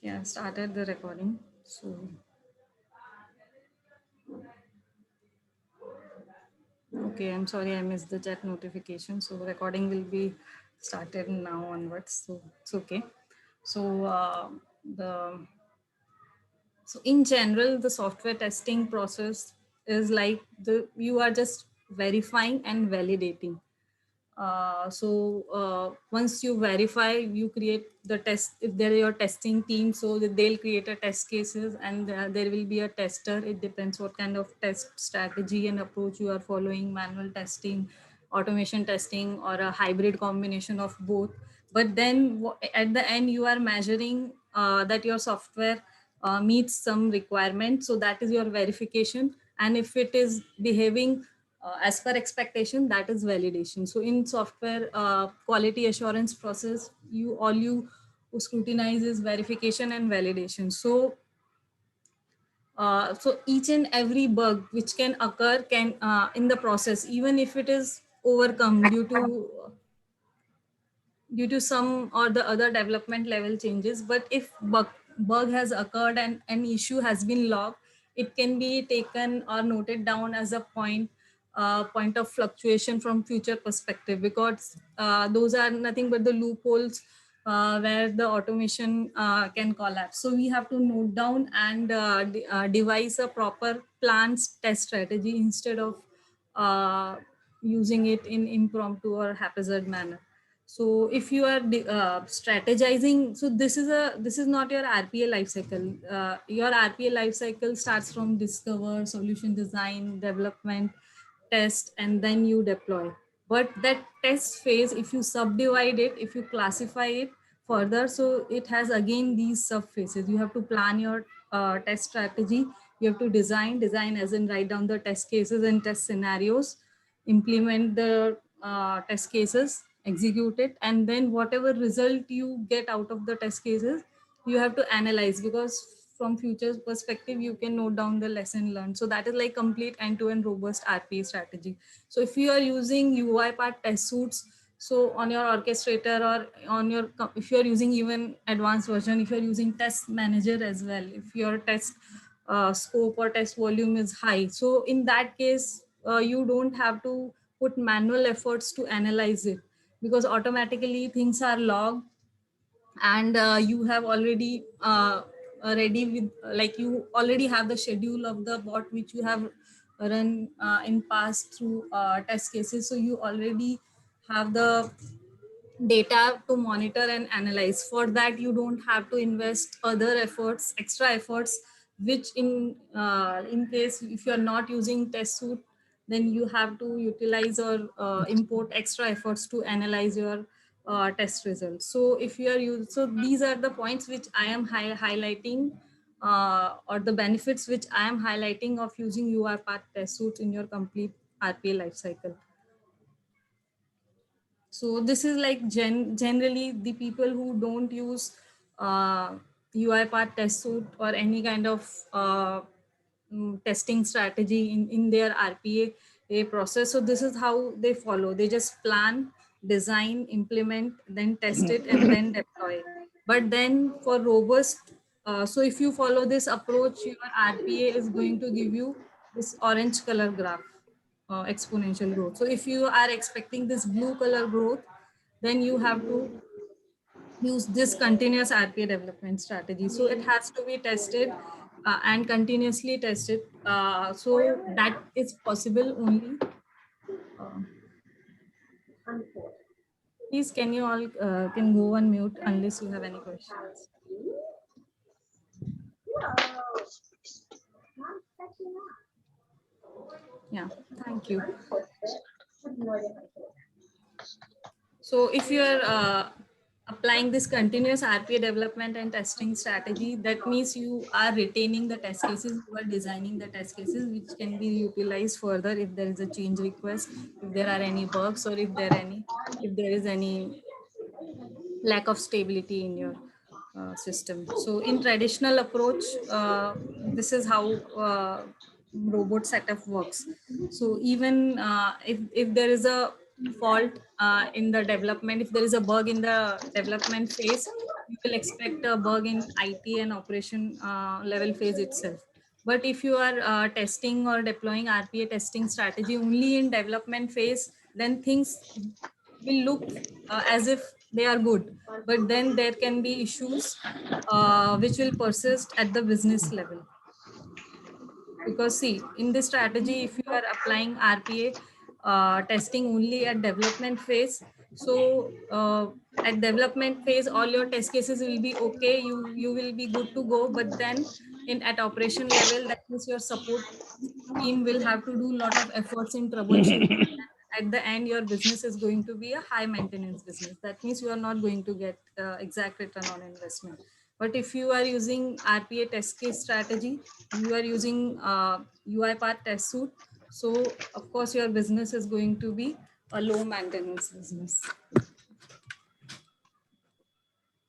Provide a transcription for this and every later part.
Yeah, started the recording. So, okay, I'm sorry I missed the chat notification. So, recording will be started now onwards. So, it's okay. So, the so in general, the software testing process is like you are just verifying and validating. Once you verify, you create the test. If they're your testing team, so that they'll create a test cases, and there will be a tester. It depends what kind of test strategy and approach you are following: manual testing, automation testing, or a hybrid combination of both. But then at the end, you are measuring that your software meets some requirement. So that is your verification. And if it is behaving as per expectation, that is validation. So in software quality assurance process, you scrutinize is verification and validation. So each and every bug which can occur can in the process, even if it is overcome due to some or the other development level changes. But if bug has occurred and an issue has been logged, it can be taken or noted down as a point of fluctuation from future perspective, because those are nothing but the loopholes where the automation can collapse. So we have to note down and devise a proper planned test strategy instead of using it in impromptu or haphazard manner. So if you are strategizing, so this is not your RPA life cycle. Your RPA life cycle starts from discover, solution design, development, test, and then you deploy. But that test phase, if you subdivide it, if you classify it further, so it has again these sub phases. You have to plan your test strategy. You have to design as in write down the test cases and test scenarios, implement the test cases, execute it, and then whatever result you get out of the test cases, you have to analyze, because from future perspective you can note down the lesson learned. So that is like complete end-to-end robust RPA strategy. So if you are using UiPath test suites, so on your orchestrator, or on your, if you are using even advanced version, if you are using test manager as well, if your test scope or test volume is high, so in that case you don't have to put manual efforts to analyze it, because automatically things are logged, and you have already ready with, like, you already have the schedule of the bot which you have run in past through test cases. So you already have the data to monitor and analyze. For that, you don't have to invest other efforts, extra efforts, which in case if you're not using test suite, then you have to utilize or import extra efforts to analyze your test results. So if you are using, so these are the points which I am highlighting, or the benefits which I am highlighting of using UiPath test suites in your complete RPA lifecycle. So this is like generally the people who don't use UiPath test suite or any kind of testing strategy in their RPA process. So this is how they follow. They just plan, design, implement, then test it, and then deploy. But then for robust, so if you follow this approach, your RPA is going to give you this orange color graph, exponential growth. So if you are expecting this blue color growth, then you have to use this continuous RPA development strategy. So it has to be tested and continuously tested. So that is possible only. Uh, Please, can you all can go on mute unless you have any questions. Yeah, thank you. So if you are applying this continuous RPA development and testing strategy, that means you are retaining the test cases, you are designing the test cases, which can be utilized further if there is a change request, if there are any bugs, or if there is any lack of stability in your system. So in traditional approach, this is how robot setup works. So even if there is a fault in the development, if there is a bug in the development phase, you will expect a bug in IT and operation level phase itself. But if you are testing or deploying RPA testing strategy only in development phase, then things will look as if they are good. But then there can be issues which will persist at the business level. Because see, in this strategy, if you are applying RPA testing only at development phase, so at development phase, all your test cases will be okay. You will be good to go. But then in at operation level, that means your support team will have to do a lot of efforts in troubleshooting. At the end, your business is going to be a high maintenance business. That means you are not going to get exact return on investment. But if you are using RPA test case strategy, you are using UiPath test suite. So of course, your business is going to be a low maintenance business.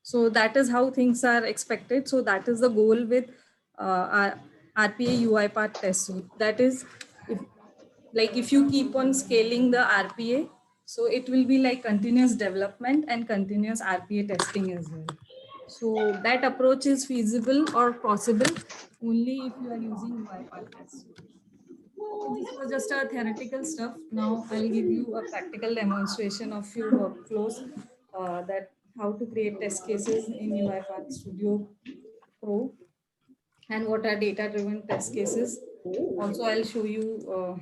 So that is how things are expected. So that is the goal with RPA UiPath test suite. That is, if you keep on scaling the RPA, so it will be like continuous development and continuous RPA testing as well. So that approach is feasible or possible only if you are using UiPath test suite. This was just a theoretical stuff. Now I'll give you a practical demonstration of few workflows that how to create test cases in UiPath Studio Pro and what are data-driven test cases. Also, I'll show you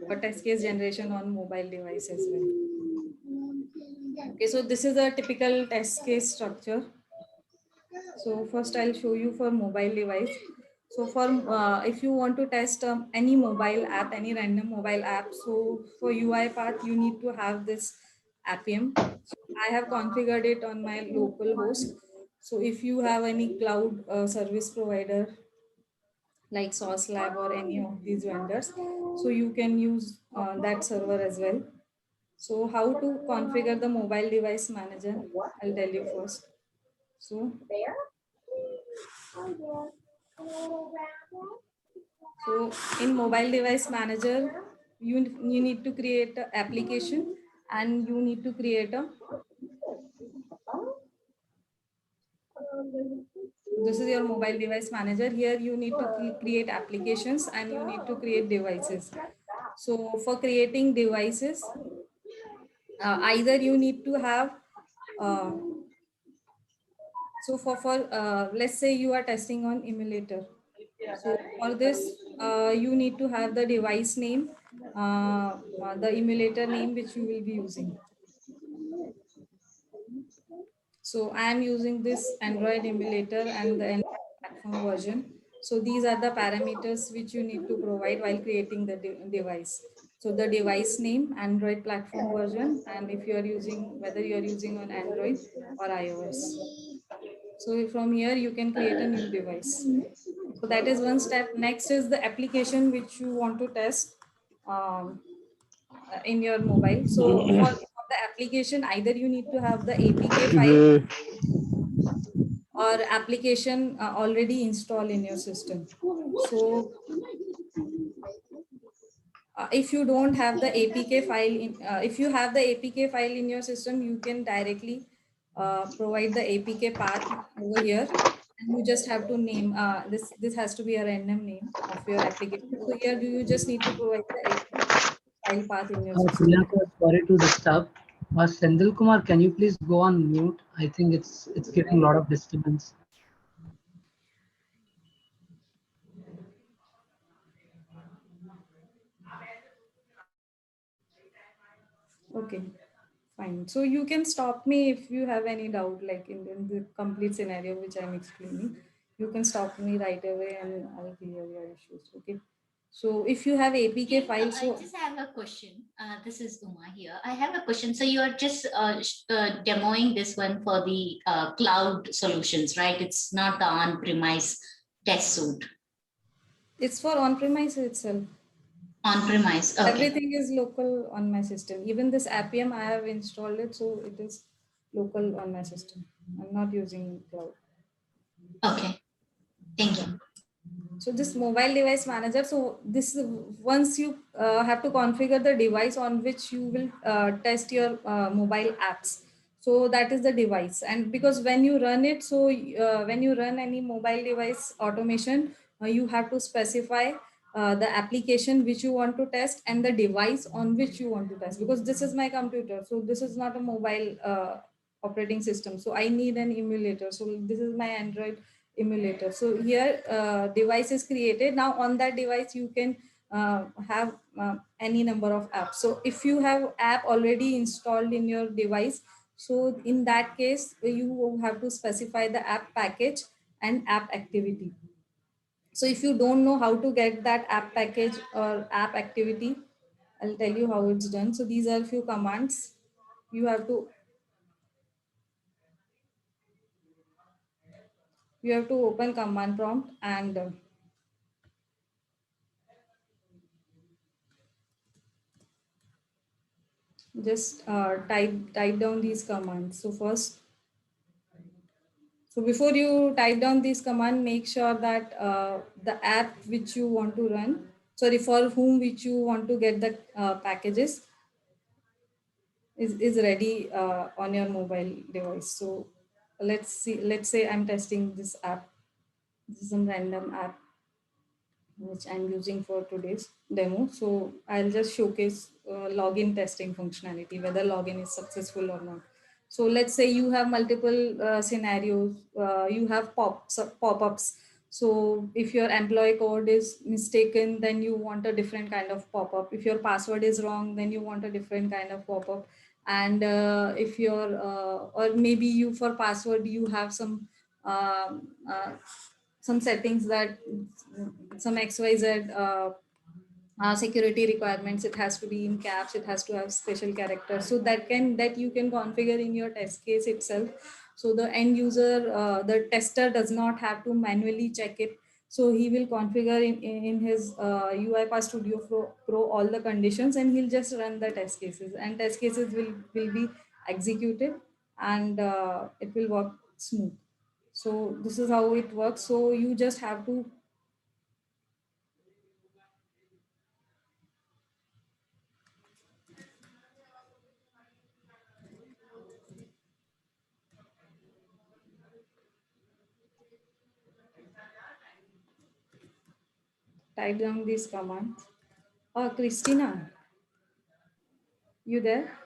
a test case generation on mobile device as well. Okay, so this is a typical test case structure. So first I'll show you for mobile device. So for if you want to test any mobile app, any random mobile app, so for UiPath, you need to have this Appium. So I have configured it on my local host. So if you have any cloud service provider like Sauce Lab or any of these vendors, so you can use that server as well. So how to configure the mobile device manager, I'll tell you first. So in mobile device manager, you need to create an application and you need to create a, this is your mobile device manager. Here you need to create applications and you need to create devices. So for creating devices, either you need to have, so for let's say you are testing on emulator. So for this, you need to have the device name, the emulator name which you will be using. So I am using this Android emulator and the Android platform version. So these are the parameters which you need to provide while creating the device. So the device name, Android platform version, and if you are using, whether you are using on Android or iOS. So from here, you can create a new device. So that is one step. Next is the application which you want to test in your mobile. So for the application, either you need to have the APK file or application already installed in your system. So if you don't have the APK file, if you have the APK file in your system, you can directly provide the APK path over here. And you just have to name, this has to be a random name of your application. So here you just need to provide the APK file path in your system. Priyanka, sorry to disturb. Sendil Kumar, can you please go on mute? I think it's giving a lot of disturbance. Okay, fine. So you can stop me if you have any doubt, like in the complete scenario which I'm explaining. You can stop me right away and I'll clear your issues. Okay. So if you have APK files, I just have a question. This is Uma here. I have a question. So you are just demoing this one for the cloud solutions, right? It's not the on-premise test suite. it's for on-premise itself. On-premise, okay. Everything is local on my system. Even this Appium, I have installed it, so it is local on my system. I'm not using cloud. Okay, thank you. So this mobile device manager, so this once you have to configure the device on which you will test your mobile apps. So that is the device. And because when you run it, so when you run any mobile device automation, you have to specify the application which you want to test and the device on which you want to test, because this is my computer, so this is not a mobile operating system, so I need an emulator. So this is my Android emulator. So here device is created. Now on that device you can have any number of apps. So if you have app already installed in your device, so in that case you have to specify the app package and app activity. So if you don't know how to get that app package or app activity, I'll tell you how it's done. So these are a few commands. You have to open command prompt and just type down these commands. So before you type down this command, make sure that the app which you want to run, sorry, for whom which you want to get the packages is ready on your mobile device. So let's say I'm testing this app. This is some random app which I'm using for today's demo. So I'll just showcase login testing functionality, whether login is successful or not. So let's say you have multiple scenarios, you have pop-ups. So if your employee code is mistaken, then you want a different kind of pop-up. If your password is wrong, then you want a different kind of pop-up. And if you're, or maybe you for password, you have some settings that some XYZ security requirements. It has to be in caps, it has to have special characters, so that you can configure in your test case itself. So the end user, the tester does not have to manually check it. So he will configure in his UiPath Studio Pro all the conditions, and he'll just run the test cases, and test cases will be executed, and it will work smooth. So this is how it works. So you just have to type down these commands. Oh, Christina, you there?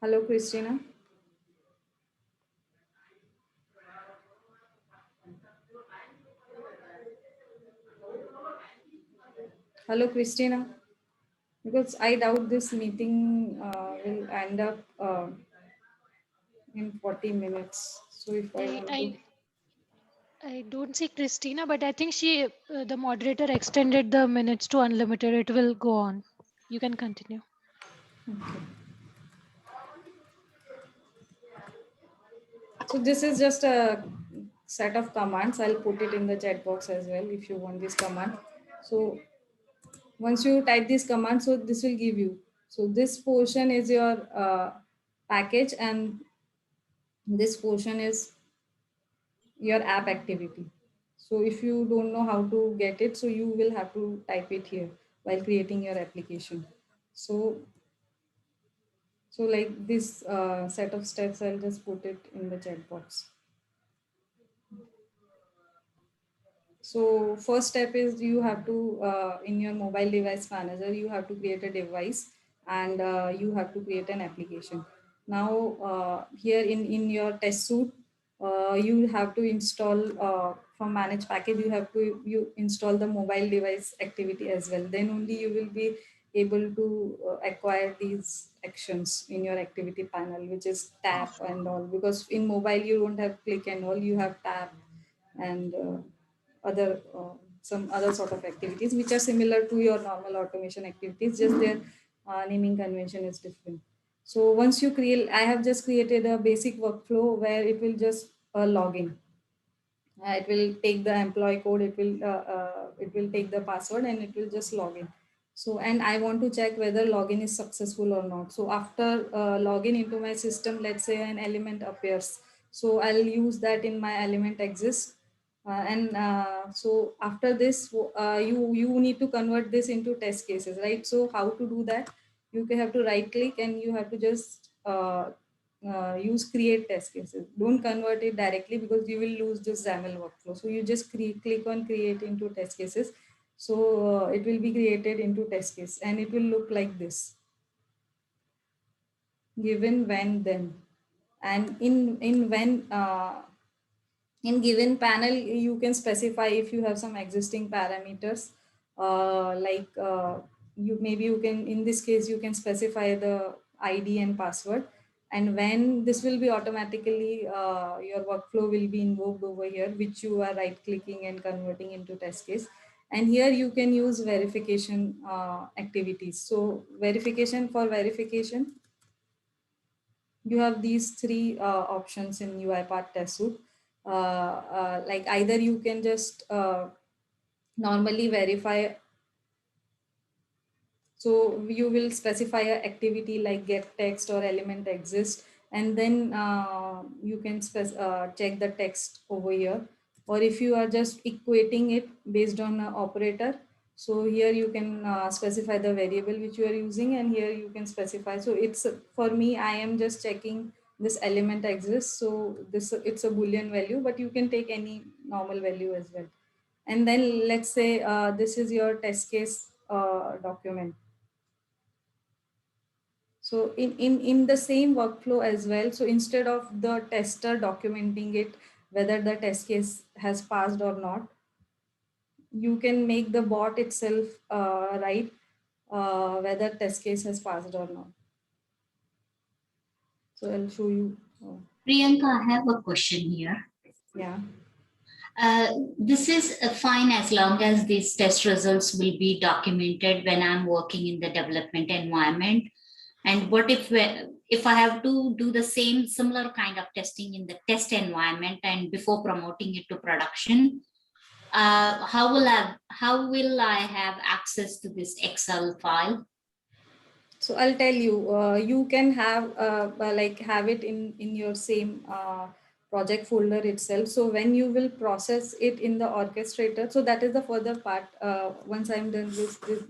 Hello, Christina. Hello, Christina. Because I doubt this meeting will end up in 40 minutes. So if I I, want to, I I don't see Christina, but I think the moderator extended the minutes to unlimited. It will go on. You can continue. okay. So this is just a set of commands. I'll put it in the chat box as well if you want this command. So once you type this command, so this will give you. So this portion is your package, and this portion is your app activity. So if you don't know how to get it, so you will have to type it here while creating your application. So like this set of steps, I'll just put it in the chat box. So first step is you have to, in your mobile device manager, you have to create a device, and you have to create an application. Now here in your test suite, you have to install from manage package, you install the mobile device activity as well. Then only you will be able to acquire these actions in your activity panel, which is tap and all, because in mobile you don't have click and all, you have tap and other some other sort of activities which are similar to your normal automation activities, just their naming convention is different. So once you create, I have just created a basic workflow where it will just log in. It will take the employee code, it will take the password, and it will just log in. So, and I want to check whether login is successful or not. So after login into my system, let's say an element appears, so I'll use that in my element exists. And so after this, you need to convert this into test cases, right? So how to do that? You can have to right click, and you have to just use create test cases. Don't convert it directly because you will lose this XAML workflow. So you just click on create into test cases. So it will be created into test case and it will look like this. Given, when, then. And in when, in given panel, you can specify if you have some existing parameters, you can, in this case, you can specify the ID and password. And when this will be automatically, your workflow will be invoked over here, which you are right clicking and converting into test case. And here you can use verification activities. So verification, you have these three options in UiPath test suite. Like either you can just normally verify. So you will specify an activity like get text or element exist, and then you can check the text over here. Or if you are just equating it based on an operator, so here you can specify the variable which you are using, and here you can specify. So it's for me, I am just checking this element exists. So this it's a Boolean value, but you can take any normal value as well. And then let's say this is your test case document. So in the same workflow as well, so instead of the tester documenting it, whether the test case has passed or not, you can make the bot itself write whether test case has passed or not. So I'll show you. Priyanka, I have a question here. Yeah. This is fine as long as these test results will be documented when I'm working in the development environment. And what if I have to do the similar kind of testing in the test environment and before promoting it to production, how will I have access to this Excel file? So I'll tell you, you can have have it in your same project folder itself. So when you will process it in the orchestrator, so that is the further part. Once I'm done with this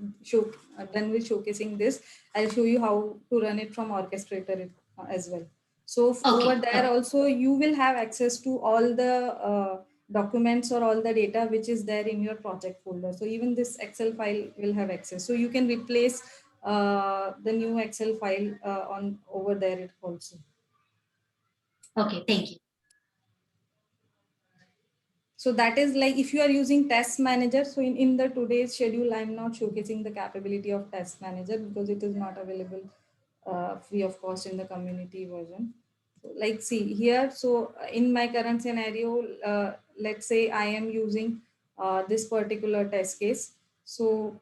done with showcasing this, I'll show you how to run it from orchestrator as well. So over there also, you will have access to all the documents or all the data which is there in your project folder. So even this Excel file will have access. So you can replace the new Excel file on over there it also. Okay, thank you. So that is like if you are using Test Manager. So in the today's schedule, I'm not showcasing the capability of Test Manager because it is not available free of cost in the community version. So like see here, so in my current scenario, let's say I am using this particular test case. So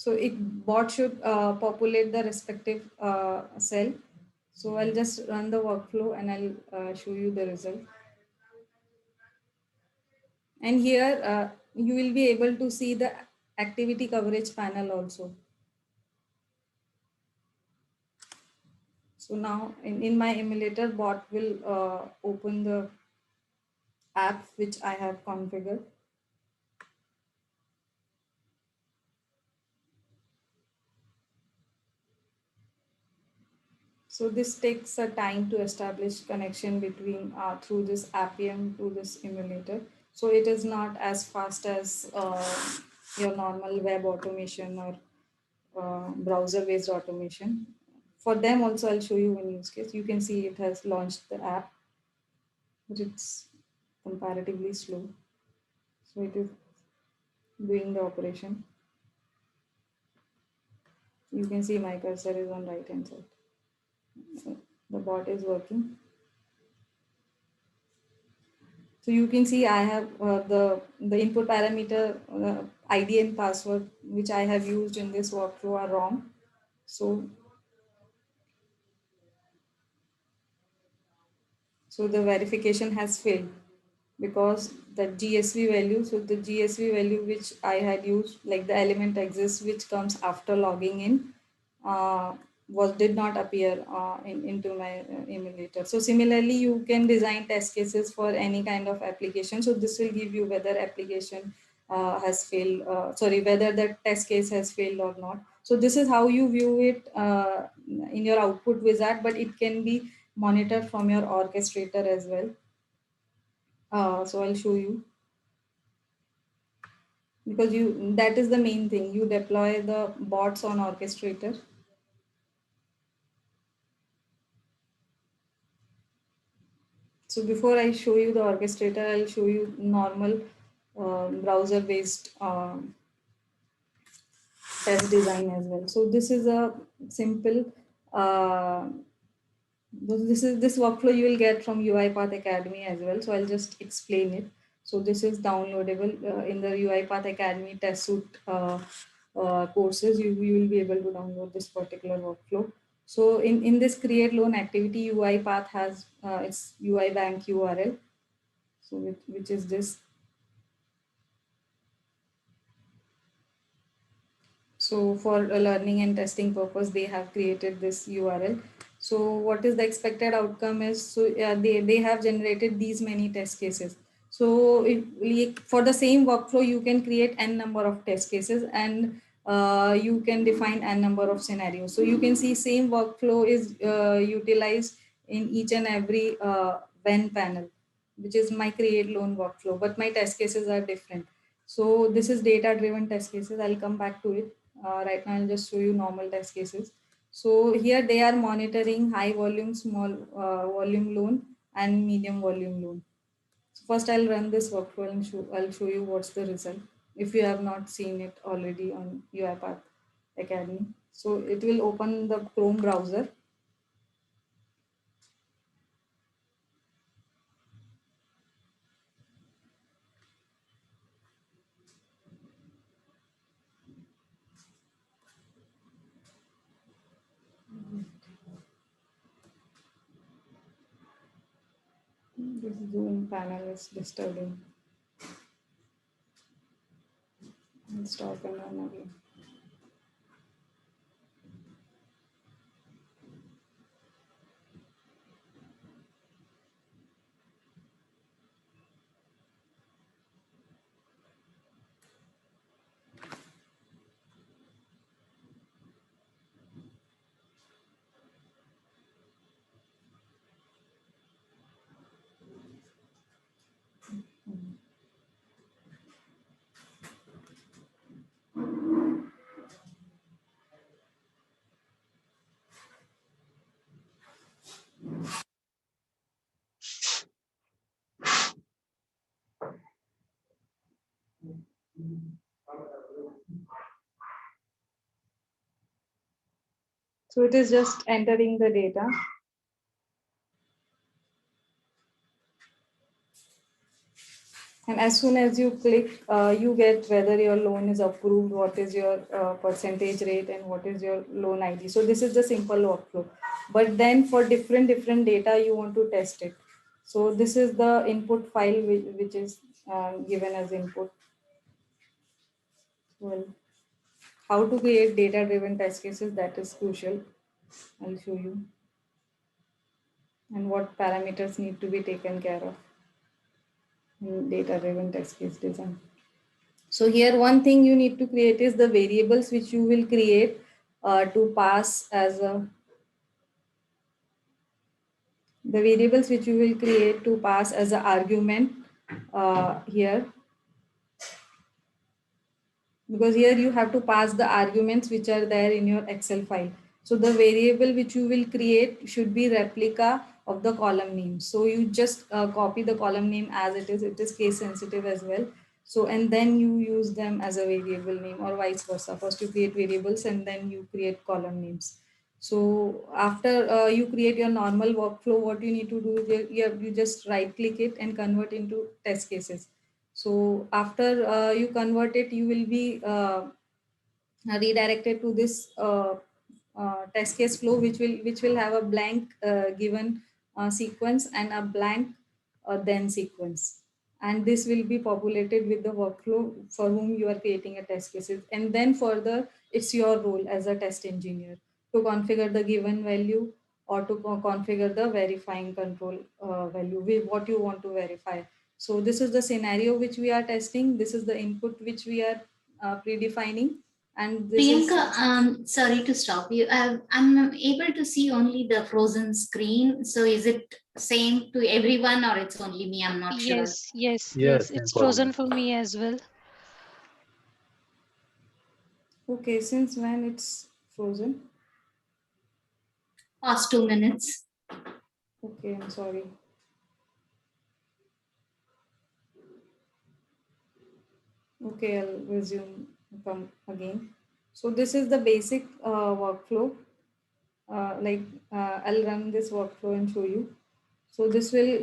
it bot should populate the respective cell. So I'll just run the workflow and I'll show you the result. And here you will be able to see the activity coverage panel also. So now in my emulator, bot will open the app which I have configured. So this takes a time to establish connection between through this Appium to this emulator. So it is not as fast as your normal web automation or browser-based automation. For them also, I'll show you one use case. You can see it has launched the app, but it's comparatively slow. So it is doing the operation. You can see my cursor is on right hand side. So the bot is working. So you can see I have the input parameter ID and password which I have used in this workflow are wrong. So the verification has failed because the GSV value, so the GSV value which I had used, like the element exists which comes after logging in, did not appear into my emulator. So similarly, you can design test cases for any kind of application. So this will give you whether application has failed, whether the test case has failed or not. So this is how you view it in your output wizard, but it can be monitored from your orchestrator as well. So I'll show you, because that is the main thing. You deploy the bots on orchestrator. So before I show you the orchestrator, I'll show you normal browser based test design as well. So this is a simple uh, this workflow you will get from UiPath Academy as well. So I'll just explain it. So this is downloadable in the UiPath Academy test suite courses. You will be able to download this particular workflow. So in this create loan activity, UiPath has its UI bank URL. So which is this. So for a learning and testing purpose, they have created this URL. So what is the expected outcome is, so they have generated these many test cases. So for the same workflow, you can create n number of test cases, and you can define n number of scenarios. So you can see same workflow is utilized in each and every Venn panel, which is my create loan workflow, but my test cases are different. So this is data driven test cases. I'll come back to it. Right now I'll just show you normal test cases. So here they are monitoring high volume, small volume loan and medium volume loan. So first I'll run this workflow and I'll show you what's the result if you have not seen it already on UiPath Academy. So it will open the Chrome browser. This Zoom panel is disturbing. I'll stop and run again. So it is just entering the data. And as soon as you click, you get whether your loan is approved, what is your percentage rate, and what is your loan ID. So this is the simple workflow. But then for different data, you want to test it. So this is the input file which is given as input. Well, how to create data-driven test cases, that is crucial. I'll show you. And what parameters need to be taken care of in data-driven test case design. So here one thing you need to create is the variables which you will create to pass as a the variables which you will create to pass as an argument here, because here you have to pass the arguments which are there in your Excel file. So the variable which you will create should be replica of the column name. So you just copy the column name as it is case sensitive as well. So, and then you use them as a variable name, or vice versa. First you create variables and then you create column names. So after you create your normal workflow, what you need to do is you just right click it and convert into test cases. So after you convert it, you will be redirected to this test case flow, which will have a blank given sequence and a blank then sequence, and this will be populated with the workflow for whom you are creating a test cases. And then further, it's your role as a test engineer to configure the given value, or to configure the verifying control value with what you want to verify. So this is the scenario which we are testing. This is the input which we are predefining. And this is, Priyanka, sorry to stop you. I'm able to see only the frozen screen. So is it same to everyone or it's only me? I'm not sure. Yes, yes, Yes, yes. same It's for me. frozen for me as well. okay, since when it's frozen? Past 2 minutes. Okay, I'm sorry. Okay, I'll resume come again. So this is the basic workflow. I'll run this workflow and show you. So this will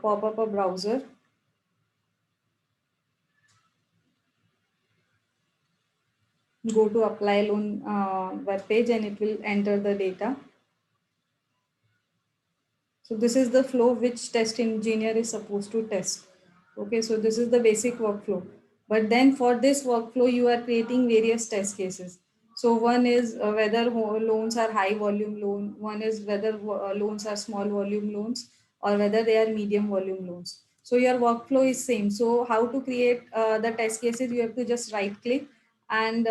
pop up a browser. Go to apply loan web page and it will enter the data. So this is the flow which test engineer is supposed to test. Okay, so this is the basic workflow. But then for this workflow, you are creating various test cases. So one is whether loans are high volume loan. One is whether loans are small volume loans or whether they are medium volume loans. So your workflow is same. So how to create the test cases? You have to just right click and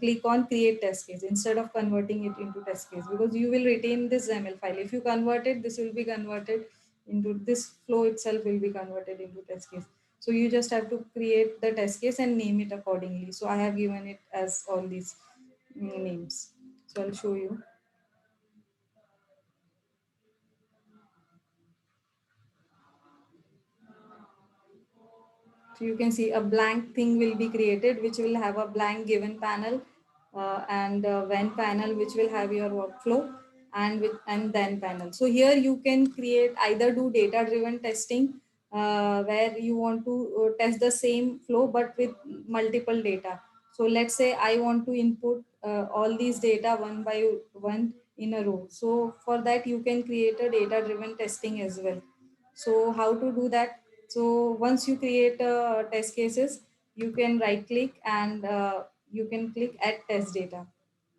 click on create test case instead of converting it into test case, because you will retain this XAML file. If you convert it, this will be converted into this flow itself will be converted into test case. So you just have to create the test case and name it accordingly. So I have given it as all these names. So I'll show you. So you can see a blank thing will be created, which will have a blank given panel and when panel, which will have your workflow and then panel. So here you can create either do data driven testing where you want to test the same flow but with multiple data. So let's say I want to input all these data one by one in a row. So for that you can create a data driven testing as well. So how to do that? So once you create test cases, you can right click and you can click add test data,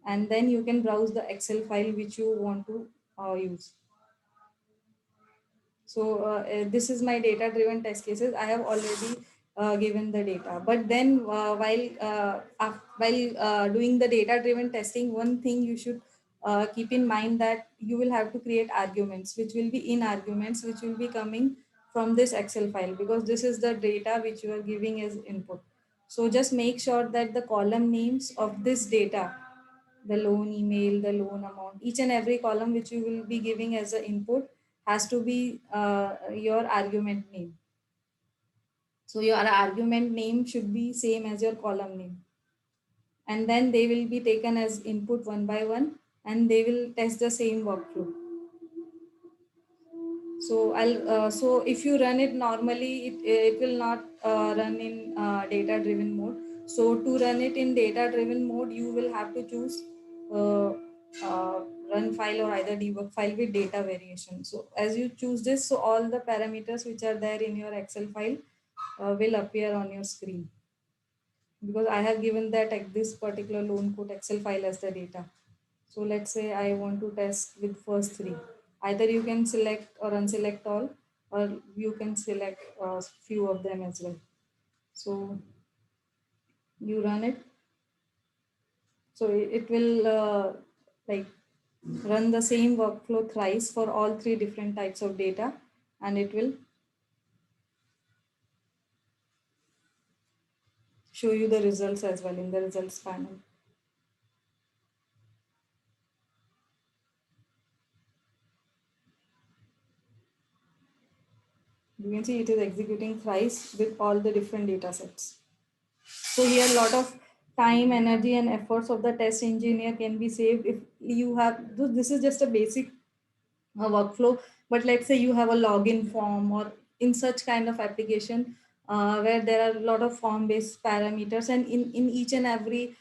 and then you can browse the Excel file which you want to use. So this is my data driven test cases. I have already given the data, but then while doing the data driven testing, one thing you should keep in mind that you will have to create arguments, which will be in arguments, which will be coming from this Excel file, because this is the data which you are giving as input. So just make sure that the column names of this data, the loan email, the loan amount, each and every column which you will be giving as an input has to be your argument name. So your argument name should be same as your column name. And then they will be taken as input one by one and they will test the same workflow. So if you run it normally, it will not run in data driven mode. So to run it in data driven mode, you will have to choose uh, uh, run file or either debug file with data variation. So as you choose this, so all the parameters which are there in your Excel file will appear on your screen, because I have given that this particular loan quote Excel file as the data. So let's say I want to test with first three. Either you can select or unselect all, or you can select a few of them as well. So you run it. So it will like run the same workflow thrice for all three different types of data, and it will show you the results as well in the results panel. You can see it is executing thrice with all the different data sets. So here a lot of time, energy and efforts of the test engineer can be saved if you have, this is just a basic workflow, but let's say you have a login form or in such kind of application where there are a lot of form based parameters, and in each and every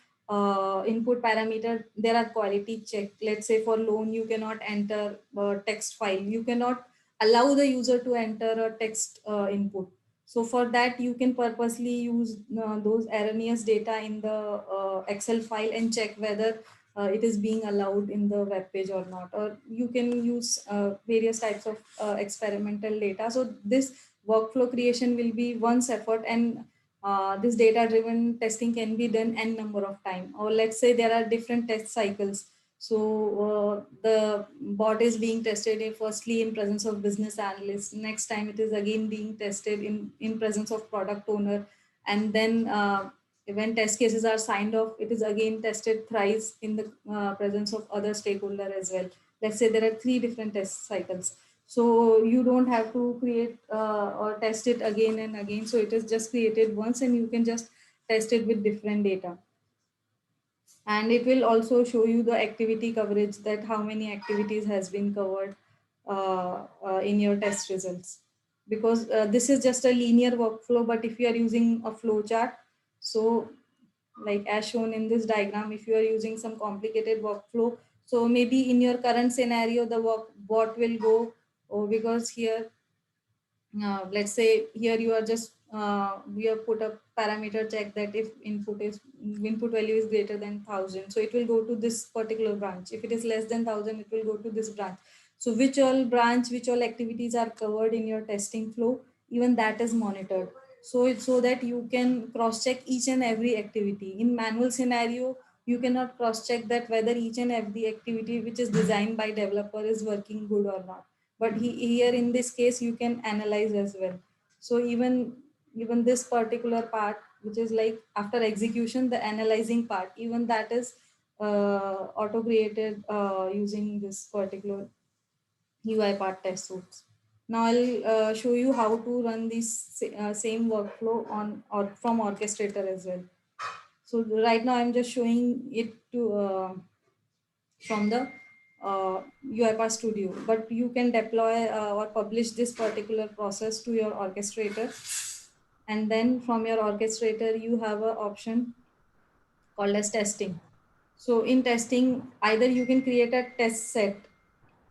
input parameter there are quality check. Let's say for loan you cannot enter text file, you cannot allow the user to enter a text input. So for that you can purposely use those erroneous data in the Excel file and check whether it is being allowed in the web page or not, or you can use various types of experimental data. So this workflow creation will be one's effort, and this data driven testing can be done n number of time, or let's say there are different test cycles. So the bot is being tested firstly in presence of business analyst, next time it is again being tested in presence of product owner, and then when test cases are signed off, it is again tested thrice in the presence of other stakeholder as well. Let's say there are 3 different test cycles, so you don't have to create or test it again and again. So it is just created once and you can just test it with different data. And it will also show you the activity coverage, that how many activities has been covered in your test results. Because this is just a linear workflow, but if you are using a flow chart, so like as shown in this diagram, if you are using some complicated workflow, so maybe in your current scenario the bot will go, oh, because here let's say here you are just we have put a parameter check that if input value is greater than 1000, so it will go to this particular branch. If it is less than 1000, it will go to this branch. So which all branch, which all activities are covered in your testing flow, even that is monitored. So it's so that you can cross check each and every activity. In manual scenario, you cannot cross check that whether each and every activity which is designed by developer is working good or not. But here in this case you can analyze as well. So even this particular part, which is like after execution, the analyzing part, even that is auto created using this particular UiPath test suites. Now I'll show you how to run this same workflow on or from orchestrator as well. So right now I'm just showing it to from the UiPath Studio, but you can deploy or publish this particular process to your orchestrator. And then from your orchestrator, you have an option called as testing. So in testing, either you can create a test set.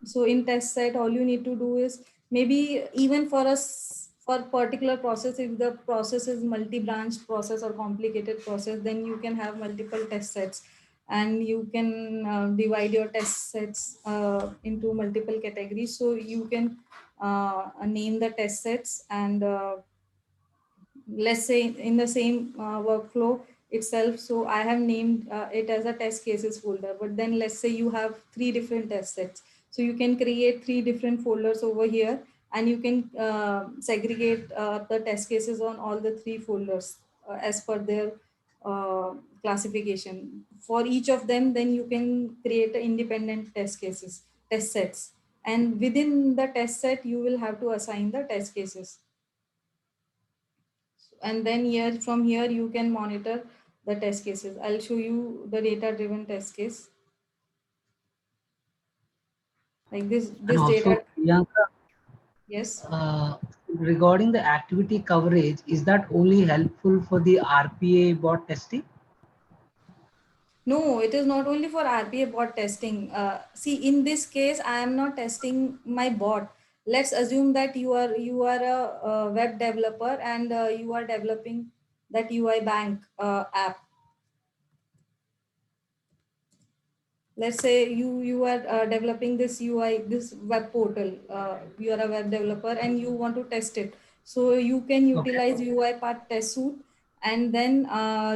So in test set, all you need to do is maybe even for us for particular process, if the process is multi-branch process or complicated process, then you can have multiple test sets, and you can divide your test sets into multiple categories. So you can name the test sets, and let's say in the same workflow itself, so I have named it as a test cases folder, but then let's say you have 3 different test sets, so you can create 3 different folders over here, and you can segregate the test cases on all the 3 folders as per their classification for each of them. Then you can create independent test sets, and within the test set you will have to assign the test cases. And then here from here you can monitor the test cases. I'll show you the data driven test case like this And also, data. Priyanka, Yes. regarding the activity coverage, is that only helpful for the RPA bot testing? No, it is not only for RPA bot testing. See, in this case I am not testing my bot. Let's assume that you are a web developer, and you are developing that UI bank app. Let's say you are developing this UI, this web portal. You are a web developer and you want to test it. So you can Okay. utilize UiPath test suite, and then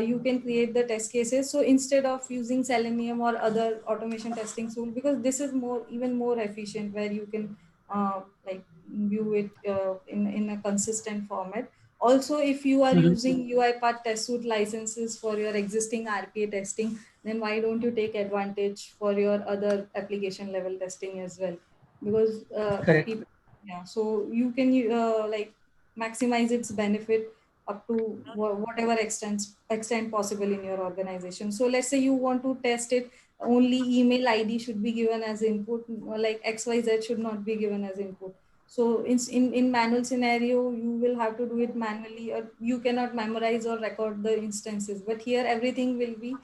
you can create the test cases. So instead of using Selenium or other automation testing tool, because this is even more efficient, where you can like view it in a consistent format. Also, if you are Mhm. using UiPath test suite licenses for your existing RPA testing, then why don't you take advantage for your other application level testing as well? Because Correct. people, yeah, so you can like maximize its benefit up to whatever extent possible in your organization. So let's say you want to test it, only email ID should be given as input, like XYZ should not be given as input. So in manual scenario, you will have to do it manually, or you cannot memorize or record the instances. But here everything will be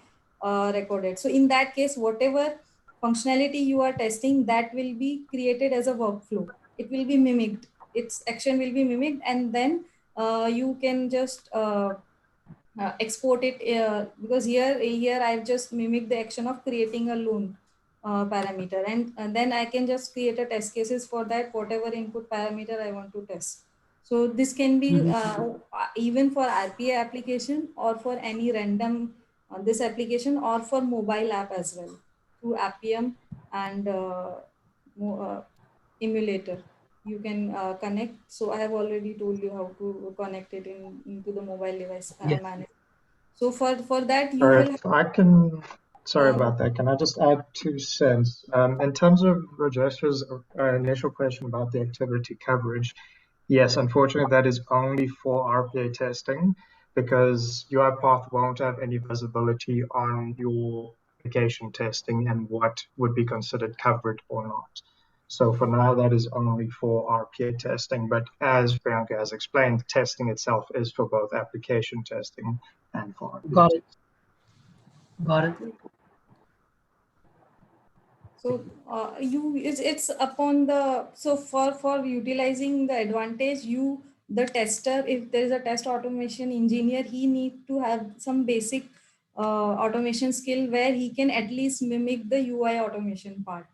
recorded. So in that case, whatever functionality you are testing, that will be created as a workflow. It will be mimicked. Its action will be mimicked, and then you can just export it because here I've just mimicked the action of creating a loan parameter, and then I can just create a test cases for that whatever input parameter I want to test. So this can be Mhm. even for RPA application or for any random this application, or for mobile app as well through Appium and emulator. You can connect. So I have already told you how to connect it into the mobile device Yes. manager. So for that you Sorry, will if I can, sorry uh, about that. Can I just add 2 cents? In terms of Rajesha's initial question about the activity coverage, yes, unfortunately, that is only for RPA testing because UiPath won't have any visibility on your application testing and what would be considered covered or not. So for now, that is only for RPA testing. But as Priyanka has explained, testing itself is for both application testing and for RPA Got testing. it. Got it. So it's upon the, so for utilizing the advantage, the tester, if there is a test automation engineer, he need to have some basic automation skill where he can at least mimic the UI automation part.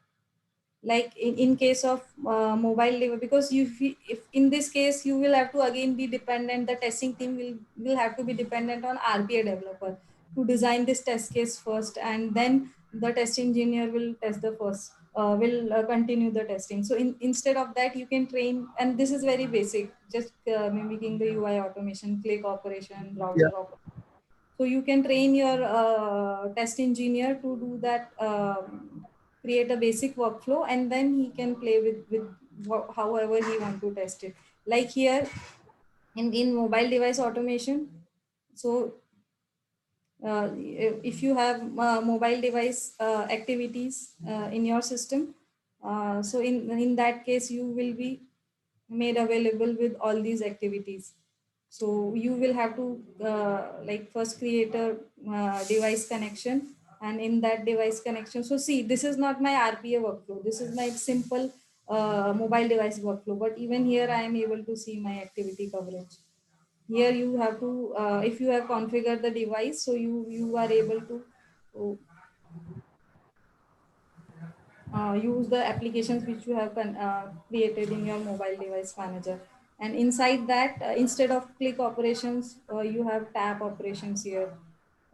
Like in case of mobile device, because if in this case you will have to again be dependent, the testing team will have to be dependent on RPA developer to design this test case first, and then the test engineer will test the first will continue the testing. So instead of that, you can train, and this is very basic, just mimicking the UI automation, click operation, Yeah. browser operation. So you can train your test engineer to do that, create a basic workflow, and then he can play with however he want to test it. Like here in mobile device automation, so if you have mobile device activities in your system, so in that case you will be made available with all these activities. So you will have to like first create a device connection, and in that device connection, so see, this is not my RPA workflow, this is my simple mobile device workflow, but even here I am able to see my activity coverage. Here you have to if you have configured the device, so you are able to use the applications which you have created in your mobile device manager. And inside that, instead of click operations, you have tab operations here.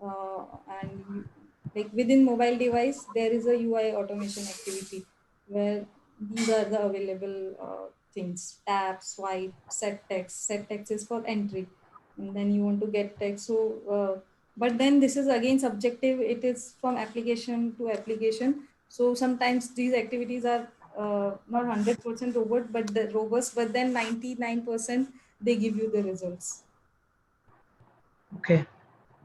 And like within mobile device, there is a UI automation activity where these are the available things: tab, swipe, set text. Set text is for entry, and then you want to get text. So but then this is again subjective, it is from application to application. So sometimes these activities are not 100% robust, but then 99% they give you the results. Okay.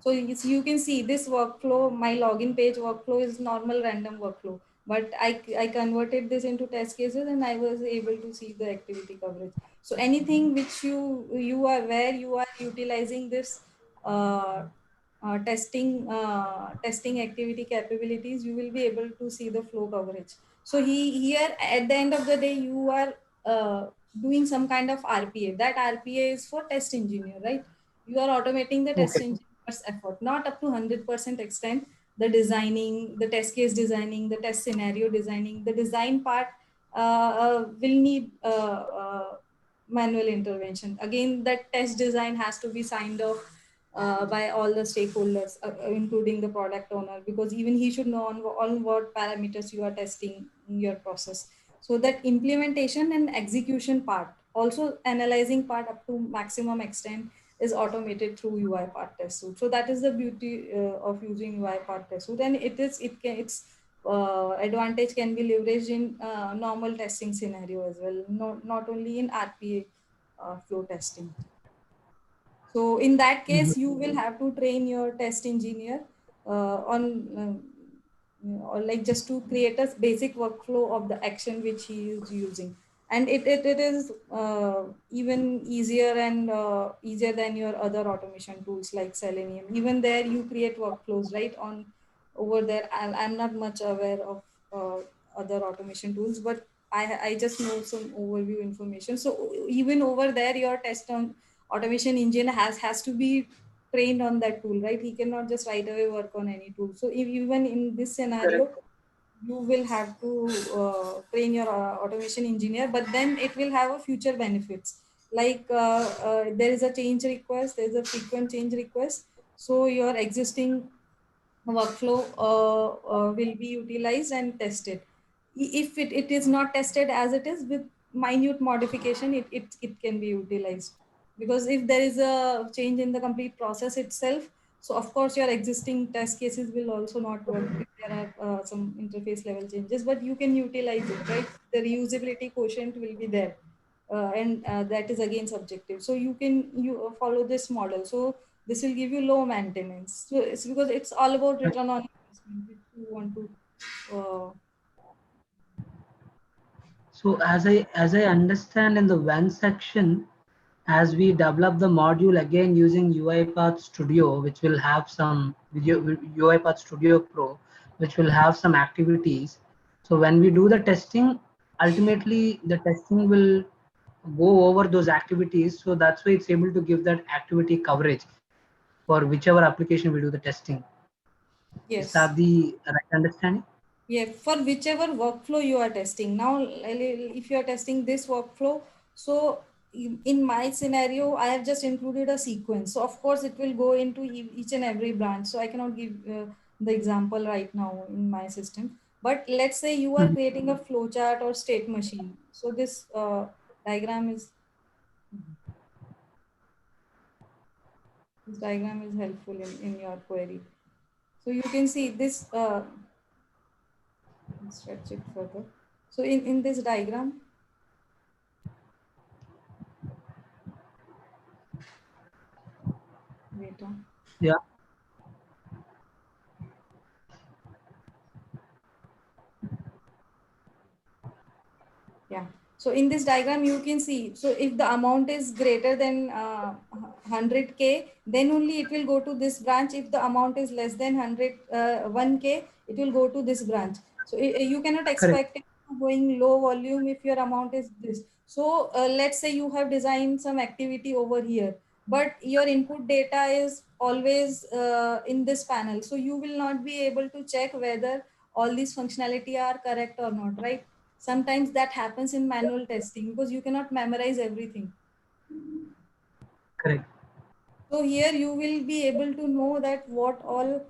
So you can see this workflow, my login page workflow is normal random workflow, but I converted this into test cases and I was able to see the activity coverage. So anything which you are where you are utilizing this uh, testing activity capabilities, you will be able to see the flow coverage. So here at the end of the day, you are doing some kind of RPA. That RPA is for test engineer, right? You are automating the test Okay. engineer's effort, not up to 100% extent. The designing, the test case designing, the test scenario designing, the design part will need manual intervention. Again, that test design has to be signed off by all the stakeholders, including the product owner, because even he should know on what parameters you are testing your process. So that implementation and execution part, also analyzing part up to maximum extent, is automated through UiPath Test Suite. So that is the beauty of using UiPath Test Suite, and its advantage can be leveraged in normal testing scenario as well, not only in RPA flow testing. So in that Mhm. case, you will have to train your test engineer or like just to create a basic workflow of the action which he is using. And it is even easier and easier than your other automation tools like Selenium. Even there you create workflows, right? On over there, I'm not much aware of other automation tools, but I just know some overview information. So even over there, your test on automation engine has to be trained on that tool, right? He cannot just right away work on any tool. So if even in this scenario, Correct. you will have to train your automation engineer, but then it will have a future benefits. Like there is a change request, there is a frequent change request. So your existing workflow will be utilized and tested. If it is not tested as it is with minute modification, it can be utilized. Because if there is a change in the complete process itself, so of course your existing test cases will also not work if there are some interface level changes, but you can utilize it, right? The reusability quotient will be there. And that is again subjective. So you can follow this model. So this will give you low maintenance. So it's because it's all about return on investment if you want to. So as I understand in the when section, as we develop the module again using UiPath Studio, which will have some video UiPath Studio Pro, which will have some activities. So when we do the testing, ultimately the testing will go over those activities. So that's why it's able to give that activity coverage for whichever application we do the testing. Is Yes. that the right understanding? Yeah, for whichever workflow you are testing. Now, if you are testing this workflow, so in my scenario, I have just included a sequence. So of course, it will go into each and every branch. So I cannot give the example right now in my system. But let's say you are Mhm. creating a flowchart or state machine. So this diagram is helpful in your query. So you can see this. Stretch it further. So in this diagram, wait. Yeah. Yeah. So in this diagram, you can see, so if the amount is greater than 100K, then only it will go to this branch. If the amount is less than 1K, it will go to this branch. So you cannot Correct. expect it to going low volume if your amount is this. So let's say you have designed some activity over here, but your input data is always in this panel. So you will not be able to check whether all these functionality are correct or not, right? Sometimes that happens in manual testing because you cannot memorize everything. Correct. So here you will be able to know that what all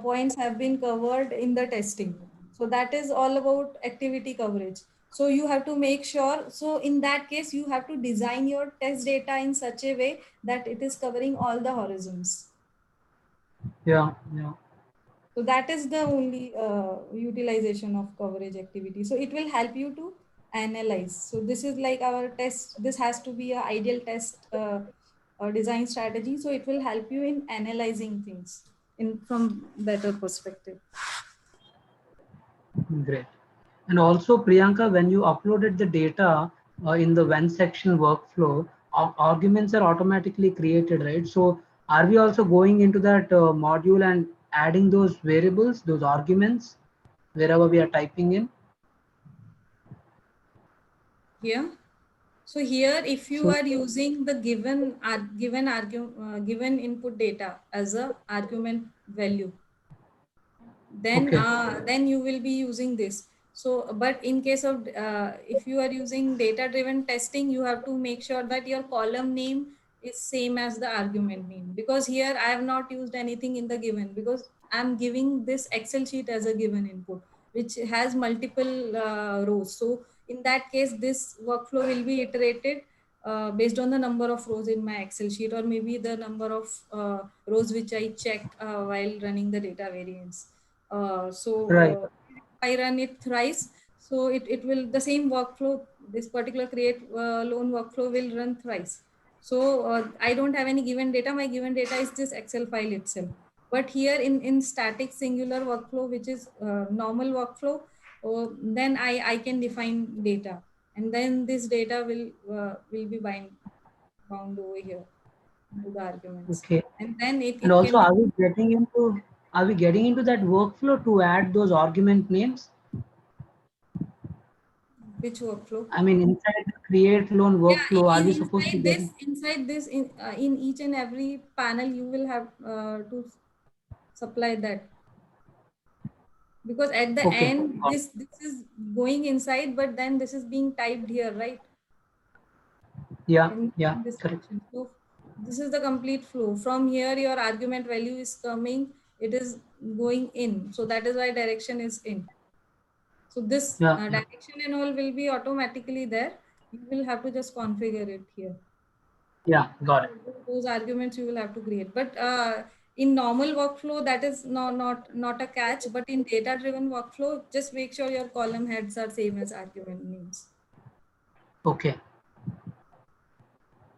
points have been covered in the testing. So that is all about activity coverage. So you have to make sure, so in that case, you have to design your test data in such a way that it is covering all the horizons. Yeah. Yeah. So that is the only utilization of coverage activity. So it will help you to analyze. So this is like our test. This has to be an ideal test design strategy. So it will help you in analyzing things in from better perspective. Great. And also, Priyanka, when you uploaded the data in the when section workflow, arguments are automatically created, right? So are we also going into that module and adding those variables, those arguments, wherever we are typing in? Here. So here, if you So, are using the given input data as a argument value, okay, then you will be using this. So but in case of if you are using data driven testing, you have to make sure that your column name is same as the argument name, because here I have not used anything in the given because I'm giving this Excel sheet as a given input which has multiple rows. So in that case, this workflow will be iterated based on the number of rows in my Excel sheet, or maybe the number of rows which I check while running the data variance. right. I run it thrice. So it will, the same workflow, this particular create loan workflow will run thrice. So I don't have any given data. My given data is this Excel file itself. But here in static singular workflow, which is normal workflow, then I can define data. And then this data will be bound over here to the arguments. Okay. And then And it also, can be, are we getting into that workflow to add those argument names? which workflow? I mean, inside the create loan Yeah, workflow, are we supposed to get? inside this in each and every panel, you will have to supply that, because at the Okay. end this is going inside, but then this is being typed here, right? Yeah, in this correct. section. So this is the complete flow. From here, your argument value is coming, it is going in. So that is why direction is in. So this Yeah, direction and all will be automatically there. You will have to just configure it here. yeah, got it. Those arguments you will have to create. But in normal workflow, that is not a catch. But in data-driven workflow, just make sure your column heads are same as argument names. Okay.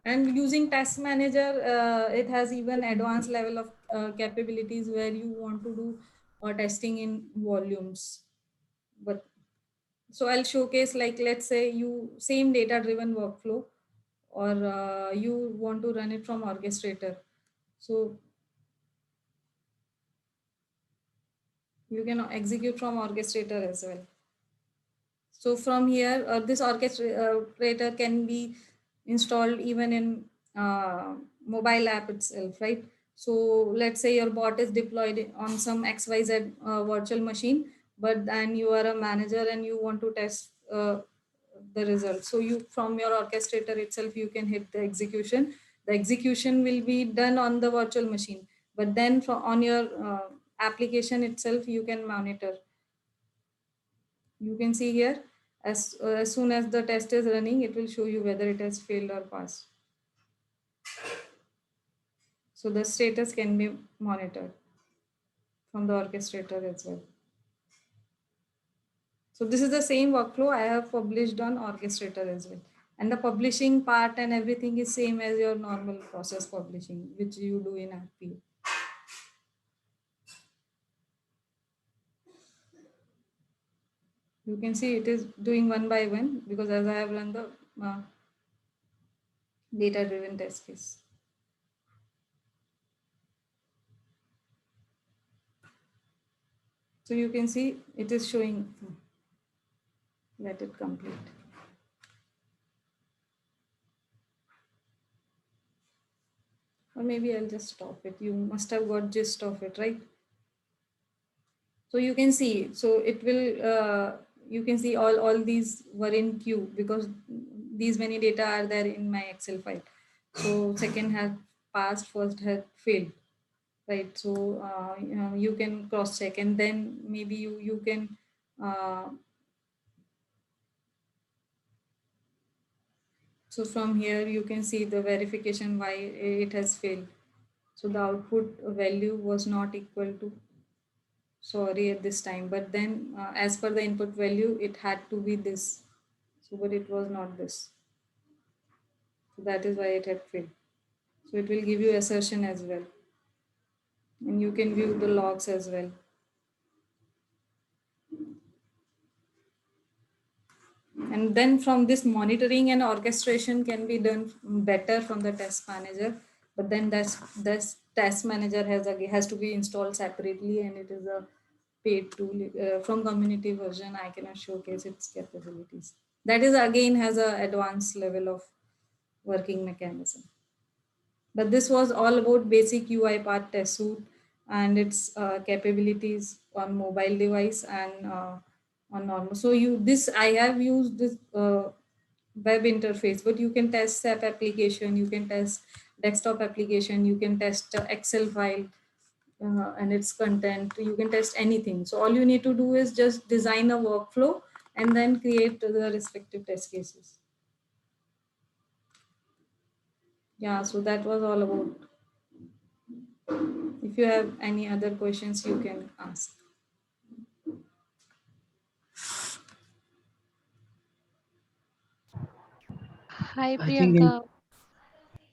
And using Task Manager, it has even advanced level of capabilities where you want to do testing in volumes. But so I'll showcase, like, let's say you same data-driven workflow, or you want to run it from orchestrator. So you can execute from orchestrator as well. So from here, this orchestrator can be installed even in mobile app itself, right? So let's say your bot is deployed on some XYZ virtual machine, but then you are a manager and you want to test the results. So you, from your orchestrator itself, you can hit the execution. The execution will be done on the virtual machine, but then from on your application itself, you can monitor. You can see here, as soon as the test is running, it will show you whether it has failed or passed. So the status can be monitored from the orchestrator as well. So this is the same workflow I have published on orchestrator as well. And the publishing part and everything is same as your normal process publishing, which you do in RPA. You can see it is doing one by one because as I have run the data-driven test case. So you can see it is showing. Let it complete. Or maybe I'll just stop it. You must have got gist of it, right? So you can see, so it will, you can see all these were in queue because these many data are there in my Excel file. So second had passed, first had failed, right? So you can cross check, and then maybe you can so from here you can see the verification why it has failed. So the output value was not equal to, sorry, at this time, but then as per the input value, it had to be this. So, but it was not this. So that is why it had failed. So it will give you assertion as well. And you can view the logs as well. And then from this, monitoring and orchestration can be done better from the test manager. But then that's test manager has to be installed separately, and it is a paid tool. From community version, I cannot showcase its capabilities. That is again has a advanced level of working mechanism. But this was all about basic UiPath test suite and its capabilities on mobile device and on normal. So I have used this web interface, but you can test SAP application, you can test desktop application, you can test Excel file and its content, you can test anything. So all you need to do is just design a workflow and then create the respective test cases. Yeah, so that was all about. If you have any other questions, you can ask. Hi, I think in, Priyanka.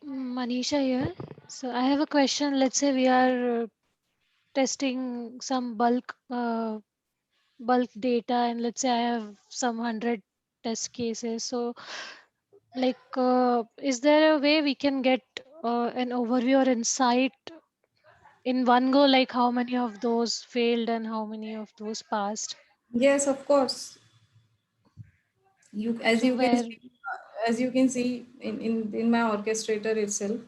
Manisha here. So I have a question. Let's say we are testing some bulk data, and let's say I have some 100 test cases. So, like, is there a way we can get an overview or insight in one go, like how many of those failed and how many of those passed? Yes, of course. You as So you can where see, in my orchestrator itself.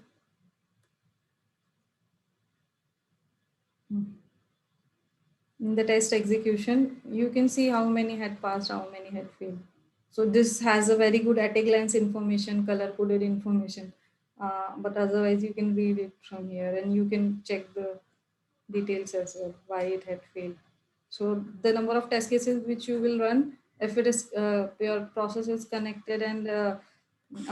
In the test execution, you can see how many had passed, how many had failed. So this has a very good at a glance information, color coded information. But otherwise you can read it from here and you can check the details as well, why it had failed. So the number of test cases which you will run, if it is your process is connected and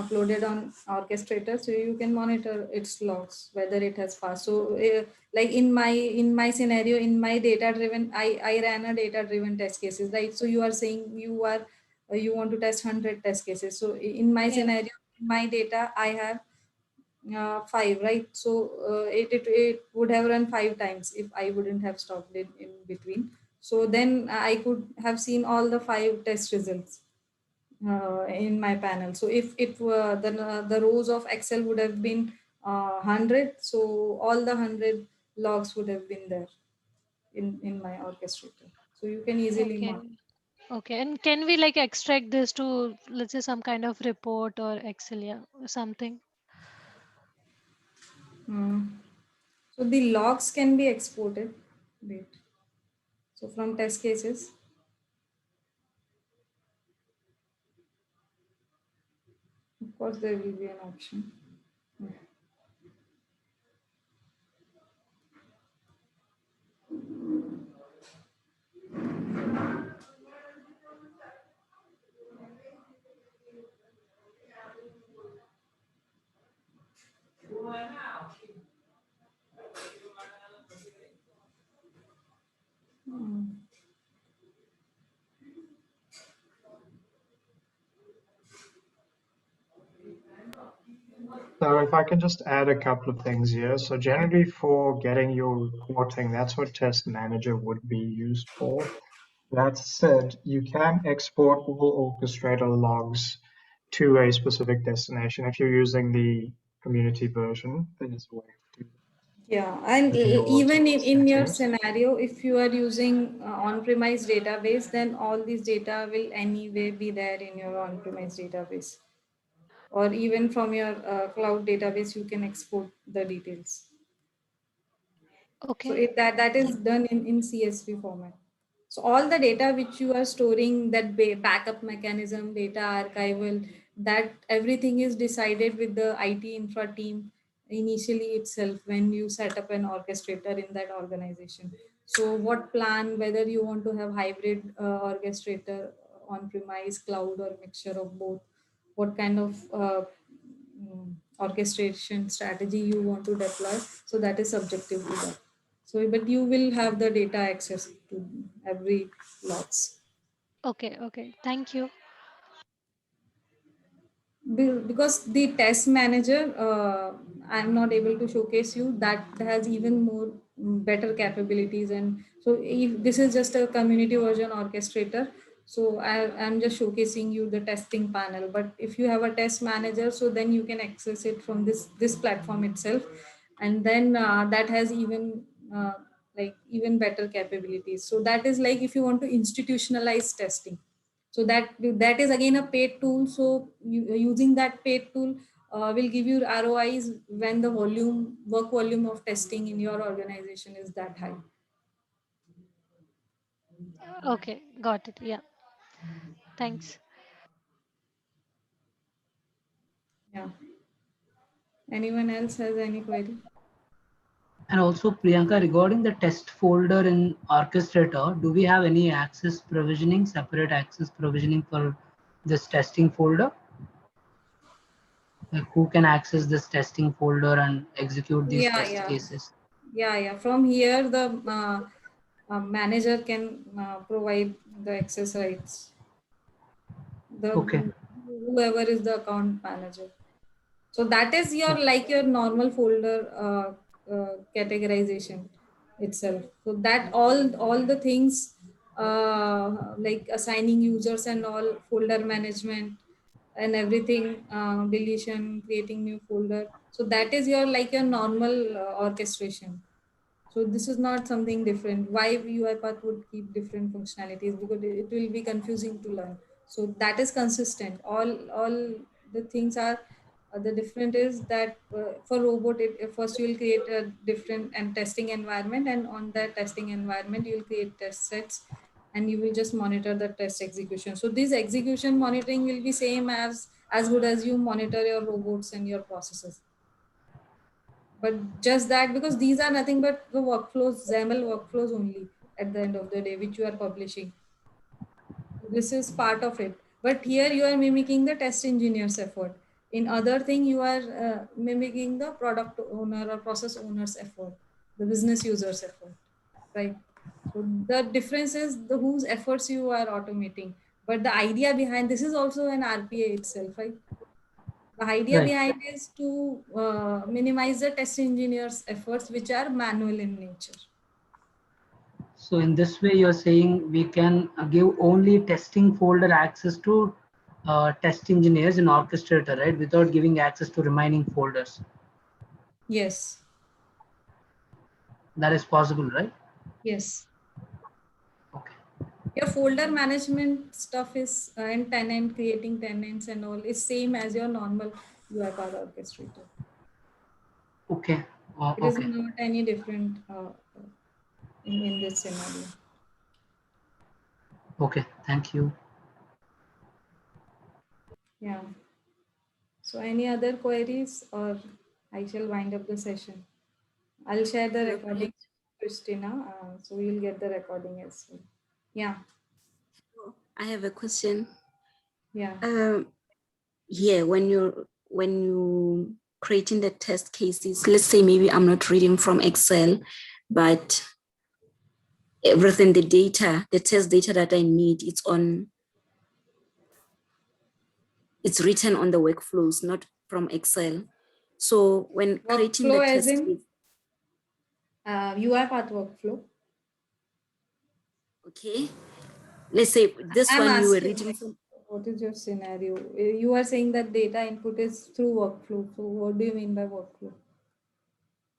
uploaded on orchestrator, so you can monitor its logs whether it has passed. So like in my scenario, in my data driven, I ran a data driven test cases, right? So you are saying you want to test 100 test cases. So in my Yeah. scenario, in my data I have five, right? So it would have run five times if I wouldn't have stopped it in between. So then I could have seen all the five test results in my panel. So if it were the rows of Excel would have been 100, so all the 100 logs would have been there in my orchestrator. So you can easily Okay. monitor. Okay. And can we like extract this to, let's say, some kind of report or Excel, yeah, or something? So the logs can be exported. Wait. So from test cases, of course, there will be an option. So if I can just add a couple of things here. So generally for getting your reporting, that's what Test Manager would be used for. That said, you can export all orchestrator logs to a specific destination. If you're using the community version, there's a way to do Yeah, and that in your even in your settings. scenario, if you are using on-premise database, then all these data will anyway be there in your on-premise database. Or even from your cloud database, you can export the details. So Okay. that is done in CSV format. So all the data which you are storing, that backup mechanism, data archival, that everything is decided with the IT infra team initially itself when you set up an orchestrator in that organization. So what plan, whether you want to have hybrid orchestrator on premise, cloud, or mixture of both, what kind of orchestration strategy you want to deploy. So that is subjective to that. So, but you will have the data access to every logs. Okay. Okay. Thank you. Because the test manager, I'm not able to showcase you that has even more better capabilities. And so if this is just a community version orchestrator, so I'm just showcasing you the testing panel. But if you have a test manager, so then you can access it from this platform itself. And then that has even like even better capabilities. So that is like if you want to institutionalize testing, so that is again a paid tool. So using that paid tool will give you ROIs when the work volume of testing in your organization is that high. Okay. Got it. Yeah. Thanks. Yeah. Anyone else has any query? And also, Priyanka, regarding the test folder in Orchestrator, do we have any access provisioning, separate access provisioning for this testing folder? Like who can access this testing folder and execute these Yeah, test yeah, cases? yeah. From here, the manager can provide the access rights. Okay, Whoever is the account manager. So that is your like your normal folder categorization itself. So that all the things like assigning users and all, folder management and everything, deletion, creating new folder. So that is your like your normal orchestration. So this is not something different. Why UiPath would keep different functionalities? Because it will be confusing to learn. So that is consistent. All the things are the different is that for robot, first you will create a different and testing environment, and on that testing environment you will create test sets, and you will just monitor the test execution. So this execution monitoring will be same as good as you monitor your robots and your processes. But just that, because these are nothing but the workflows, XAML workflows only at the end of the day, which you are publishing. This is part of it. But here you are mimicking the test engineer's effort. In other thing, you are mimicking the product owner or process owner's effort, the business user's effort, right? So the difference is the whose efforts you are automating. But the idea behind this is also an RPA itself, right? The idea Right. behind is to minimize the test engineer's efforts, which are manual in nature. So in this way, you're saying we can give only testing folder access to test engineers in Orchestrator, right? Without giving access to remaining folders. Yes, That is possible, right? yes. Okay. Your folder management stuff is and tenant, creating tenants and all is same as your normal UiPath orchestrator. Okay. It is Okay. not any different in this scenario. Okay. Thank you. Yeah. So any other queries, or I shall wind up the session. I'll share the recording, Christina. So you'll get the recording as well. Yeah. I have a question. Yeah. Yeah, when you creating the test cases, let's say maybe I'm not reading from Excel, but everything, the data, the test data that I need, it's written on the workflows, not from Excel. So when creating the Workflow as test in case, UiPath workflow. okay, let's say this I'm one you were asking, reading like, from. what is your scenario? You are saying that data input is through workflow. So what do you mean by workflow?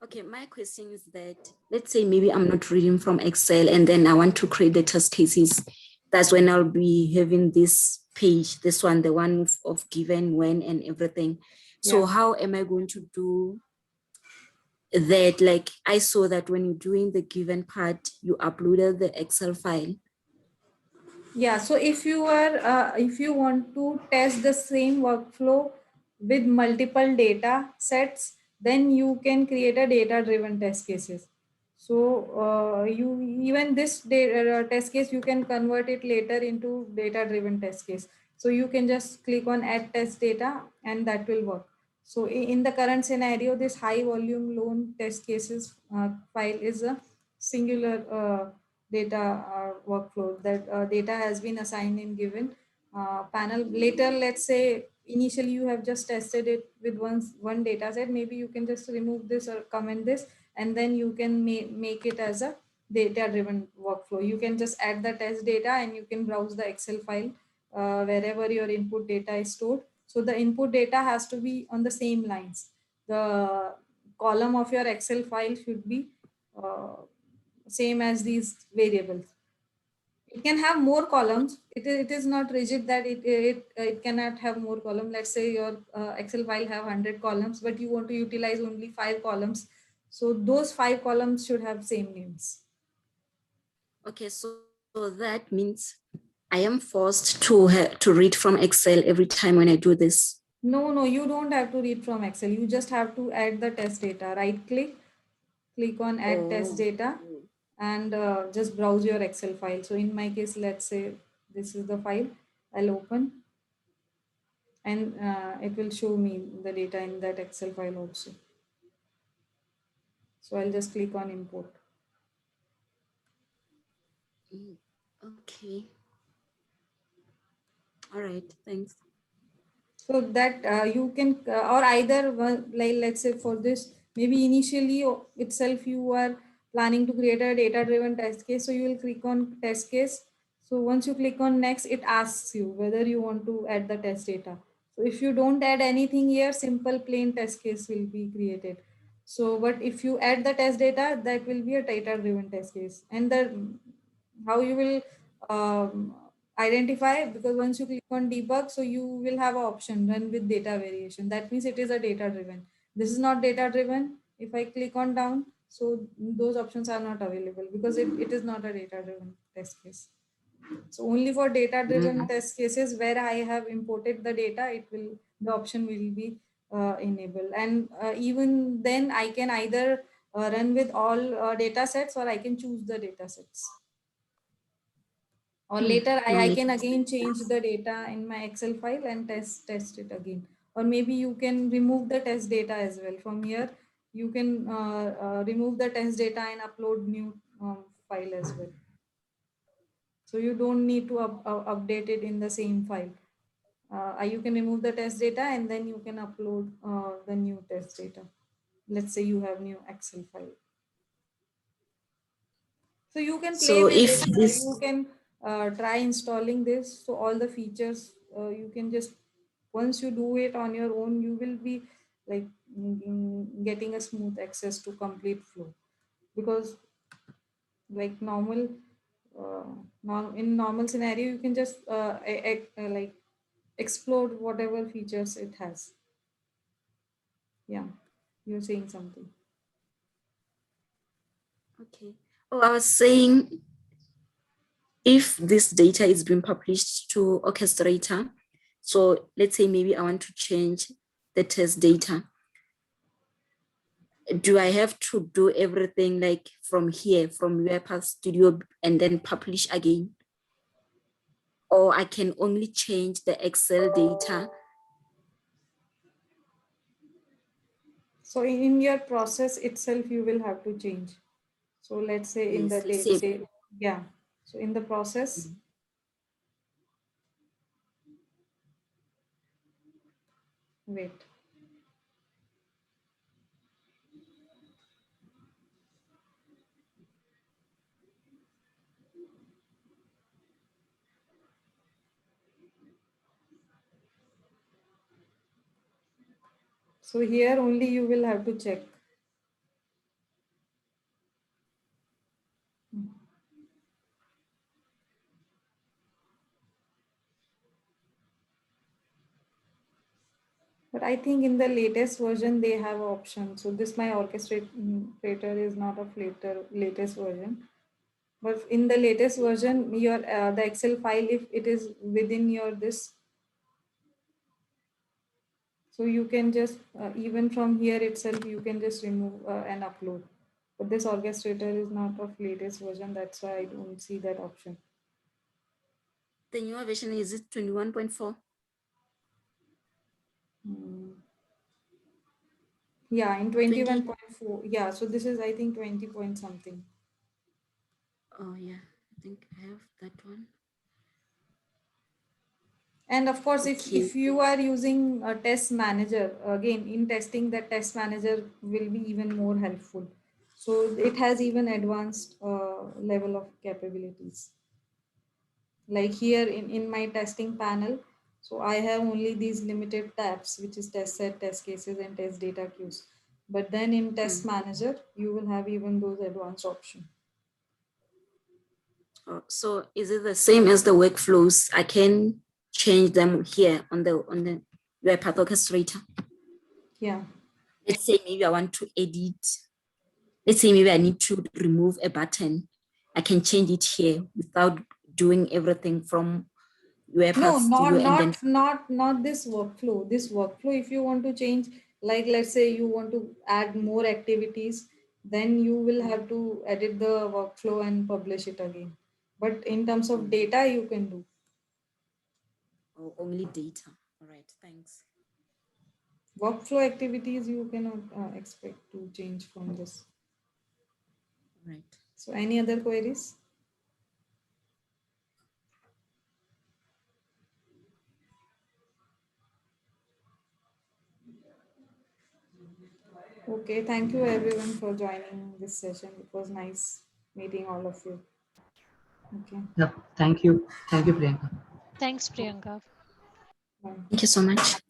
Okay, my question is that, let's say maybe I'm not reading from Excel and then I want to create the test cases. That's when I'll be having this page, this one, the one of given, when, and everything. So Yeah. how am I going to do that? Like I saw that when you're doing the given part, you uploaded the Excel file. Yeah. So if you want to test the same workflow with multiple data sets, then you can create a data-driven test cases. So you even this data, test case, you can convert it later into data-driven test case. So you can just click on add test data and that will work. So in the current scenario, this high volume loan test cases file is a singular data workflow. That data has been assigned in given panel. Later, let's say initially you have just tested it with one data set. Maybe you can just remove this or comment this, and then you can make it as a data driven workflow. You can just add the test data and you can browse the Excel file wherever your input data is stored. So the input data has to be on the same lines. The column of your Excel file should be same as these variables. It can have more columns. It is not rigid that it cannot have more columns. Let's say your Excel file have 100 columns, but you want to utilize only 5 columns. So those 5 columns should have same names. Okay, so that means I am forced to read from Excel every time when I do this. No, you don't have to read from Excel. You just have to add the test data. Right click on add test data, and just browse your Excel file. So in my case, let's say this is the file. I'll open, and it will show me the data in that Excel file also. So I'll just click on import. Okay. All right, thanks. So that you can, or either like let's say for this, maybe initially itself you are planning to create a data driven test case. So you will click on test case. So once you click on next, it asks you whether you want to add the test data. So if you don't add anything here, simple plain test case will be created. So but if you add the test data, that will be a data driven test case. And the how you will identify, because once you click on debug, so you will have an option run with data variation. That means it is a data driven. This is not data driven. If I click on down, so those options are not available because it is not a data driven test case. So only for data-driven test cases where I have imported the data, the option will be enabled. And even then, I can either run with all data sets, or I can choose the data sets. Or later, I can again change the data in my Excel file and test it again. Or maybe you can remove the test data as well. From here, you can remove the test data and upload new file as well. So you don't need to update it in the same file. You can remove the test data and then you can upload the new test data. Let's say you have new Excel file. So you can play So with if it. this, You can try installing this. So all the features you can just, once you do it on your own, you will be like getting a smooth access to complete flow. Because like in normal scenario, you can just like explore whatever features it has. Yeah, you're saying something. okay. Oh, I was saying, if this data is being published to Orchestrator, so let's say maybe I want to change the test data. Do I have to do everything like from here, from UiPath Studio, and then publish again? Or I can only change the Excel data? So in your process itself, you will have to change. So let's say in the Yes, let's say. day, yeah. So in the process, wait. So here only you will have to check. But I think in the latest version, they have option. So this my orchestrator is not of latest version. But in the latest version, your the Excel file, if it is within your this, so you can just even from here itself, you can just remove and upload. But this orchestrator is not of latest version. That's why I don't see that option. The newer version, is it 21.4? Yeah, in 21.4. Yeah, so this is I think 20 point something. Oh yeah, I think I have that one. And of course, Okay. if you are using a test manager, again, in testing, that test manager will be even more helpful. So it has even advanced level of capabilities. Like here in my testing panel, so I have only these limited tabs, which is test set, test cases, and test data queues. But then in test manager, you will have even those advanced options. Oh, so is it the same as the workflows? I can change them here on the UiPath Orchestrator. Yeah. Let's say maybe I want to edit. Let's say maybe I need to remove a button. I can change it here without doing everything from UiPath No, Studio not this workflow. This workflow, if you want to change, like let's say you want to add more activities, then you will have to edit the workflow and publish it again. But in terms of data, you can do. Oh, only data. All right, thanks. Workflow activities you cannot expect to change from this. Right. So any other queries? Okay, thank you everyone for joining this session. It was nice meeting all of you. Okay. Yep. Thank you. Thank you, Priyanka. Thanks, Priyanka. Bye. Thank you so much.